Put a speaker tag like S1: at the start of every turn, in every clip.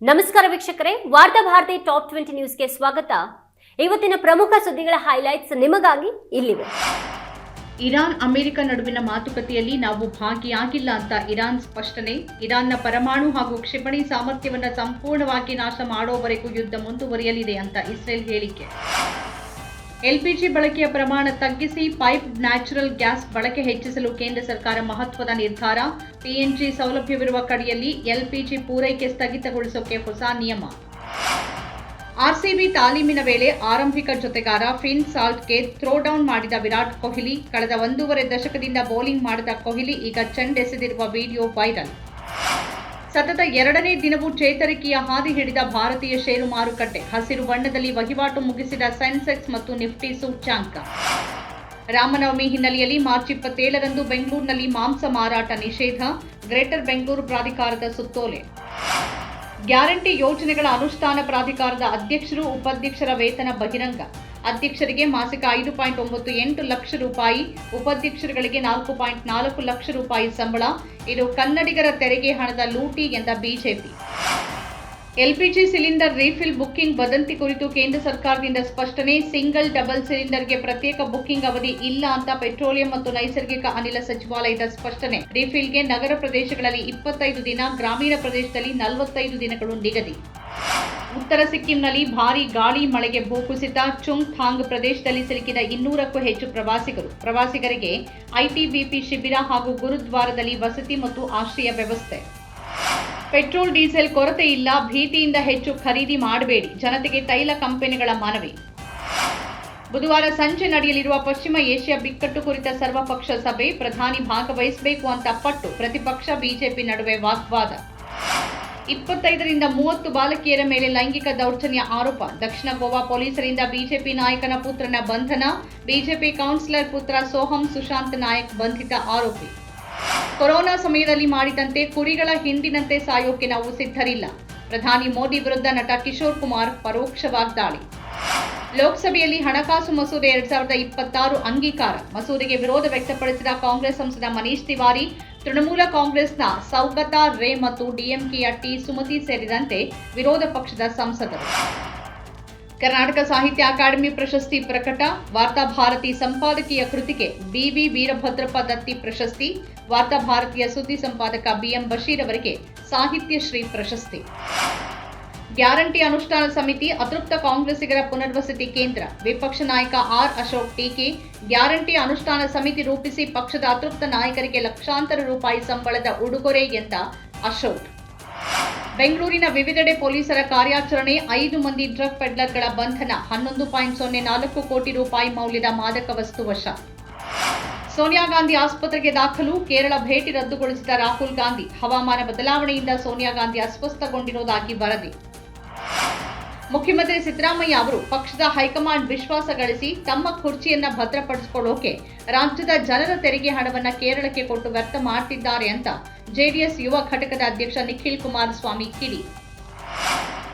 S1: ನಮಸ್ಕಾರ ವೀಕ್ಷಕರೇ, ವಾರ್ತಾ ಭಾರತಿ ಟಾಪ್ 20 ನ್ಯೂಸ್ಗೆ ಸ್ವಾಗತ. ಇವತ್ತಿನ ಪ್ರಮುಖ ಸುದ್ದಿಗಳ ಹೈಲೈಟ್ಸ್ ನಿಮಗಾಗಿ ಇಲ್ಲಿವೆ.
S2: ಇರಾನ್ ಅಮೆರಿಕ ನಡುವಿನ ಮಾತುಕತೆಯಲ್ಲಿ ನಾವು ಭಾಗಿಯಾಗಿಲ್ಲ ಅಂತ ಇರಾನ್ ಸ್ಪಷ್ಟನೆ. ಇರಾನ್ನ ಪರಮಾಣು ಹಾಗೂ ಕ್ಷಿಪಣಿ ಸಾಮರ್ಥ್ಯವನ್ನು ಸಂಪೂರ್ಣವಾಗಿ ನಾಶ ಮಾಡೋವರೆಗೂ ಯುದ್ಧ ಮುಂದುವರಿಯಲಿದೆ ಅಂತ ಇಸ್ರೇಲ್ ಹೇಳಿಕೆ. ಎಲ್ಪಿಜಿ ಬಳಕೆಯ ಪ್ರಮಾಣ ತಗ್ಗಿಸಿ ಪೈಪ್ ನ್ಯಾಚುರಲ್ ಗ್ಯಾಸ್ ಬಳಕೆ ಹೆಚ್ಚಿಸಲು ಕೇಂದ್ರ ಸರ್ಕಾರ ಮಹತ್ವದ ನಿರ್ಧಾರ. ಪಿಎನ್ಜಿ ಸೌಲಭ್ಯವಿರುವ ಕಡೆಯಲ್ಲಿ ಎಲ್ಪಿಜಿ ಪೂರೈಕೆ ಸ್ಥಗಿತಗೊಳಿಸೋಕೆ ಹೊಸ ನಿಯಮ. ಆರ್ಸಿಬಿ ತಾಲೀಮಿನ ವೇಳೆ ಆರಂಭಿಕ ಜೊತೆಗಾರ ಫಿನ್ ಸಾಲ್ಟ್ಗೆ ಥ್ರೋಡೌನ್ ಮಾಡಿದ ವಿರಾಟ್ ಕೊಹ್ಲಿ. ಕಳೆದ 1.5 ದಶಕದಿಂದ ಬೌಲಿಂಗ್ ಮಾಡಿದ ಕೊಹ್ಲಿ ಈಗ ಚೆಂಡೆಸೆದಿರುವ ವಿಡಿಯೋ ವೈರಲ್. ಸತತ 2ನೇ ದಿನವೂ ಚೇತರಿಕೆಯ ಹಾದಿ ಹಿಡಿದ ಭಾರತೀಯ ಷೇರು ಮಾರುಕಟ್ಟೆ. ಹಸಿರು ಬಣ್ಣದಲ್ಲಿ ವಹಿವಾಟು ಮುಗಿಸಿದ ಸೆನ್ಸೆಕ್ಸ್ ಮತ್ತು ನಿಫ್ಟಿ ಸೂಚ್ಯಾಂಕ. ರಾಮನವಮಿ ಹಿನ್ನೆಲೆಯಲ್ಲಿ ಮಾರ್ಚ್ 27ರಂದು ಬೆಂಗಳೂರಿನಲ್ಲಿ ಮಾಂಸ ಮಾರಾಟ ನಿಷೇಧ. ಗ್ರೇಟರ್ ಬೆಂಗಳೂರು ಪ್ರಾಧಿಕಾರದ ಸುತ್ತೋಲೆ. ಗ್ಯಾರಂಟಿ ಯೋಜನೆಗಳ ಅನುಷ್ಠಾನ ಪ್ರಾಧಿಕಾರದ ಅಧ್ಯಕ್ಷರು ಉಪಾಧ್ಯಕ್ಷರ ವೇತನ ಬಹಿರಂಗ. ಅಧ್ಯಕ್ಷರಿಗೆ ಮಾಸಿಕ 5.98 ಲಕ್ಷ ರೂಪಾಯಿ, ಉಪಾಧ್ಯಕ್ಷರುಗಳಿಗೆ 4.4 ಲಕ್ಷ ರೂಪಾಯಿ ಸಂಬಳ. ಇದು ಕನ್ನಡಿಗರ ತೆರಿಗೆ ಹಣದ ಲೂಟಿ ಎಂದ BJP. LPG cylinder refill booking ವದಂತಿ ಕುರಿತು ಕೇಂದ್ರ ಸರ್ಕಾರದಿಂದ ಸ್ಪಷ್ಟನೆ. ಸಿಂಗಲ್ ಡಬಲ್ ಸಿಲಿಂಡರ್ಗೆ ಪ್ರತ್ಯೇಕ ಬುಕ್ಕಿಂಗ್ ಅವಧಿ ಇಲ್ಲ ಅಂತ ಪೆಟ್ರೋಲಿಯಂ ಮತ್ತು ನೈಸರ್ಗಿಕ ಅನಿಲ ಸಚಿವಾಲಯದ ಸ್ಪಷ್ಟನೆ. ರೀಫಿಲ್ಗೆ ನಗರ ಪ್ರದೇಶಗಳಲ್ಲಿ 25 ದಿನ, ಗ್ರಾಮೀಣ ಪ್ರದೇಶದಲ್ಲಿ 45 ದಿನಗಳು ನಿಗದಿ. ಉತ್ತರ ಸಿಕ್ಕಿಂನಲ್ಲಿ ಭಾರೀ ಗಾಳಿ ಮಳೆಗೆ ಭೂಕುಸಿತ. ಚುಂಗ್ ಥಾಂಗ್ ಪ್ರದೇಶದಲ್ಲಿ ಸಿಲುಕಿದ 200ಕ್ಕೂ ಹೆಚ್ಚು ಪ್ರವಾಸಿಗರಿಗೆ ಐಟಿಬಿಪಿ ಶಿಬಿರ ಹಾಗೂ ಗುರುದ್ವಾರದಲ್ಲಿ ವಸತಿ ಮತ್ತು ಆಶ್ರಯ ವ್ಯವಸ್ಥೆ. ಪೆಟ್ರೋಲ್ ಡೀಸೆಲ್ ಕೊರತೆ ಇಲ್ಲ, ಭೀತಿಯಿಂದ ಹೆಚ್ಚು ಖರೀದಿ ಮಾಡಬೇಡಿ, ಜನತೆಗೆ ತೈಲ ಕಂಪನಿಗಳ ಮನವಿ. ಬುಧವಾರ ಸಂಜೆ ನಡೆಯಲಿರುವ ಪಶ್ಚಿಮ ಏಷ್ಯಾ ಬಿಕ್ಕಟ್ಟು ಕುರಿತ ಸರ್ವಪಕ್ಷ ಸಭೆ. ಪ್ರಧಾನಿ ಭಾಗವಹಿಸಬೇಕು ಅಂತ ಪಟ್ಟು ಪ್ರತಿಪಕ್ಷ ಬಿಜೆಪಿ ನಡುವೆ ವಾಗ್ವಾದ. 25ರಿಂದ 30 ಬಾಲಕಿಯರ ಮೇಲೆ ಲೈಂಗಿಕ ದೌರ್ಜನ್ಯ ಆರೋಪ. ದಕ್ಷಿಣ ಗೋವಾ ಪೊಲೀಸರಿಂದ ಬಿಜೆಪಿ ನಾಯಕನ ಪುತ್ರನ ಬಂಧನ. ಬಿಜೆಪಿ ಕೌನ್ಸಿಲರ್ ಪುತ್ರ ಸೋಹಂ ಸುಶಾಂತ್ ನಾಯಕ್ ಬಂಧಿತ ಆರೋಪಿ. ಕೊರೋನಾ ಸಮಯದಲ್ಲಿ ಮಾಡಿದಂತೆ ಕುರಿಗಳ ಹಿಂಡಿನಂತೆ ಸಾಯೋಕೆ ನಾವು ಸಿದ್ಧರಿಲ್ಲ. ಪ್ರಧಾನಿ ಮೋದಿ ವಿರುದ್ಧ ನಟ ಕಿಶೋರ್ ಕುಮಾರ್ ಪರೋಕ್ಷ ವಾಗ್ದಾಳಿ. ಲೋಕಸಭೆಯಲ್ಲಿ ಹಣಕಾಸು ಮಸೂದೆ 2026 ಅಂಗೀಕಾರ. ಮಸೂದೆಗೆ ವಿರೋಧ ವ್ಯಕ್ತಪಡಿಸಿದ ಕಾಂಗ್ರೆಸ್ ಸಂಸದ ಮನೀಶ್ ತಿವಾರಿ. ತೃಣಮೂಲ ಕಾಂಗ್ರೆಸ್ನ ಸೌಗತಾ ರೇ ಮತ್ತು ಡಿಎಂಕೆಯ ಟಿ ಸುಮತಿ ಸೇರಿದಂತೆ ವಿರೋಧ ಪಕ್ಷದ ಸಂಸದರು. ಕರ್ನಾಟಕ ಸಾಹಿತ್ಯ ಅಕಾಡೆಮಿ ಪ್ರಶಸ್ತಿ ಪ್ರಕಟ. ವಾರ್ತಾ ಭಾರತಿ ಸಂಪಾದಕೀಯ ಕೃತಿಗೆ ಬಿವಿ ವೀರಭದ್ರಪ್ಪ ದತ್ತಿ ಪ್ರಶಸ್ತಿ. ವಾರ್ತಾ ಭಾರತೀಯ ಸುದ್ದಿ ಸಂಪಾದಕ ಬಿಎಂ ಬಶೀರ್ ಅವರಿಗೆ ಸಾಹಿತ್ಯ ಶ್ರೀ ಪ್ರಶಸ್ತಿ. ಗ್ಯಾರಂಟಿ ಅನುಷ್ಠಾನ ಸಮಿತಿ ಅತೃಪ್ತ ಕಾಂಗ್ರೆಸ್ಸಿಗರ ಪುನರ್ವಸತಿ ಕೇಂದ್ರ. ವಿಪಕ್ಷ ನಾಯಕ ಆರ್ ಅಶೋಕ್ ಟೀಕೆ. ಗ್ಯಾರಂಟಿ ಅನುಷ್ಠಾನ ಸಮಿತಿ ರೂಪಿಸಿ ಪಕ್ಷದ ಅತೃಪ್ತ ನಾಯಕರಿಗೆ ಲಕ್ಷಾಂತರ ರೂಪಾಯಿ ಸಂಬಳದ ಉಡುಗೊರೆ ಎಂದ ಅಶೋಕ್. ಬೆಂಗಳೂರಿನ ವಿವಿಧೆಡೆ ಪೊಲೀಸರ ಕಾರ್ಯಾಚರಣೆ. 5 ಮಂದಿ ಡ್ರಗ್ ಪೆಡ್ಲರ್ಗಳ ಬಂಧನ. 11.04 ಕೋಟಿ ರೂಪಾಯಿ ಮೌಲ್ಯದ ಮಾದಕ ವಸ್ತು ವಶ. ಸೋನಿಯಾ ಗಾಂಧಿ ಆಸ್ಪತ್ರೆಗೆ ದಾಖಲು. ಕೇರಳ ಭೇಟಿ ರದ್ದುಗೊಳಿಸಿದ ರಾಹುಲ್ ಗಾಂಧಿ. ಹವಾಮಾನ ಬದಲಾವಣೆಯಿಂದ ಸೋನಿಯಾ ಗಾಂಧಿ ಅಸ್ವಸ್ಥಗೊಂಡಿರುವುದಾಗಿ ವರದಿ. ಮುಖ್ಯಮಂತ್ರಿ ಸಿದ್ದರಾಮಯ್ಯ ಅವರು ಪಕ್ಷದ ಹೈಕಮಾಂಡ್ ವಿಶ್ವಾಸ ಗಳಿಸಿ ತಮ್ಮ ಕುರ್ಚಿಯನ್ನ ಭದ್ರಪಡಿಸಿಕೊಳ್ಳೋಕೆ ರಾಜ್ಯದ ಜನರ ತೆರಿಗೆ ಹಣವನ್ನ ಕೇರಳಕ್ಕೆ ಕೊಟ್ಟು ವ್ಯರ್ಥ ಮಾಡ್ತಿದ್ದಾರೆ ಅಂತ ಜೆಡಿಎಸ್ ಯುವ ಘಟಕದ ಅಧ್ಯಕ್ಷ ನಿಖಿಲ್ ಕುಮಾರಸ್ವಾಮಿ ಕಿಡಿ.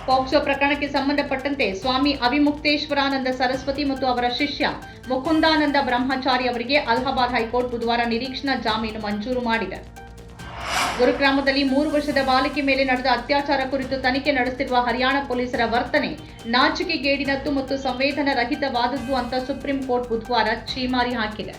S2: ಪೋಕ್ಸೋ ಪ್ರಕರಣಕ್ಕೆ ಸಂಬಂಧಪಟ್ಟಂತೆ ಸ್ವಾಮಿ ಅವಿಮುಕ್ತೇಶ್ವರಾನಂದ ಸರಸ್ವತಿ ಮತ್ತು ಅವರ ಶಿಷ್ಯ ಮುಕುಂದಾನಂದ ಬ್ರಹ್ಮಚಾರಿ ಅವರಿಗೆ ಅಲಹಾಬಾದ್ ಹೈಕೋರ್ಟ್ ಬುಧವಾರ ನಿರೀಕ್ಷಣಾ ಜಾಮೀನು ಮಂಜೂರು ಮಾಡಿದೆ. ಗುರುಗ್ರಾಮದಲ್ಲಿ 3 ವರ್ಷದ ಬಾಲಕಿ ಮೇಲೆ ನಡೆದ ಅತ್ಯಾಚಾರ ಕುರಿತು ತನಿಖೆ ನಡೆಸುತ್ತಿರುವ ಹರಿಯಾಣ ಪೊಲೀಸರ ವರ್ತನೆ ನಾಚಿಕೆಗೇಡಿನದ್ದು ಮತ್ತು ಸಂವೇದನಾ ರಹಿತವಾದದ್ದು ಅಂತ ಸುಪ್ರೀಂ ಕೋರ್ಟ್ ಬುಧವಾರ ಛೀಮಾರಿ ಹಾಕಿದೆ.